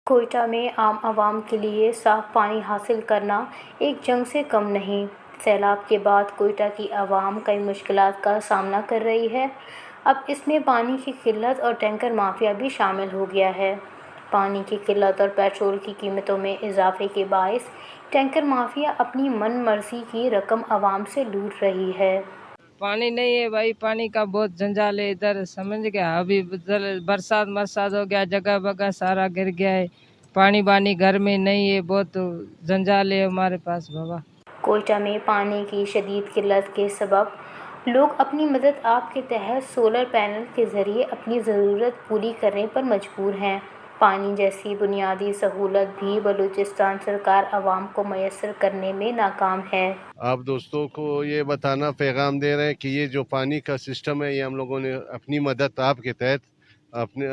کوئٹہ میں عام عوام کے لیے صاف پانی حاصل کرنا ایک جنگ سے کم نہیں۔ سیلاب کے بعد کوئٹہ کی عوام کئی مشکلات کا سامنا کر رہی ہے۔ اب اس میں پانی کی قلت اور ٹینکر مافیا بھی شامل ہو گیا ہے۔ پانی کی قلت اور پیٹرول کی قیمتوں میں اضافے کے باعث ٹینکر مافیا اپنی من مرضی کی رقم عوام سے لوٹ رہی ہے۔ پانی نہیں ہے بھائی، پانی کا بہت جنجال ہے ادھر، سمجھ گیا۔ ابھی برسات ہو گیا، جگہ بگہ سارا گر گیا ہے، پانی بانی گھر میں نہیں ہے، بہت جنجال ہے ہمارے پاس بابا۔ کوئٹہ میں پانی کی شدید قلت کے سبب لوگ اپنی مدد آپ کے تحت سولر پینل کے ذریعے اپنی ضرورت پوری کرنے پر مجبور ہیں۔ پانی جیسی بنیادی سہولت بھی بلوچستان سرکار عوام کو میسر کرنے میں ناکام ہے۔ آپ دوستوں کو یہ بتانا پیغام دے رہے ہیں کہ یہ جو پانی کا سسٹم ہے، یہ ہم لوگوں نے اپنی مدد آپ کے تحت اپنے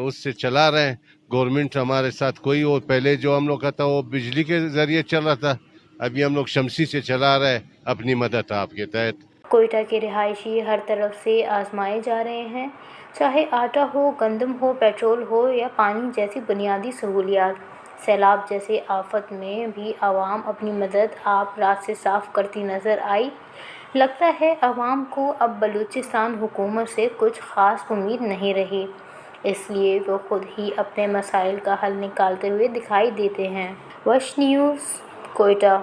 اس سے چلا رہے ہیں۔ گورنمنٹ ہمارے ساتھ کوئی، اور پہلے جو ہم لوگ کا تھا وہ بجلی کے ذریعے چل رہا تھا، ابھی ہم لوگ شمسی سے چلا رہے ہیں اپنی مدد آپ کے تحت۔ کوئٹہ کے رہائشی ہر طرف سے آزمائے جا رہے ہیں، چاہے آٹا ہو، گندم ہو، پیٹرول ہو یا پانی جیسی بنیادی سہولیات۔ سیلاب جیسے آفت میں بھی عوام اپنی مدد آپ رات سے صاف کرتی نظر آئی۔ لگتا ہے عوام کو اب بلوچستان حکومت سے کچھ خاص امید نہیں رہی، اس لیے وہ خود ہی اپنے مسائل کا حل نکالتے ہوئے دکھائی دیتے ہیں۔ وش نیوز، کوئٹہ۔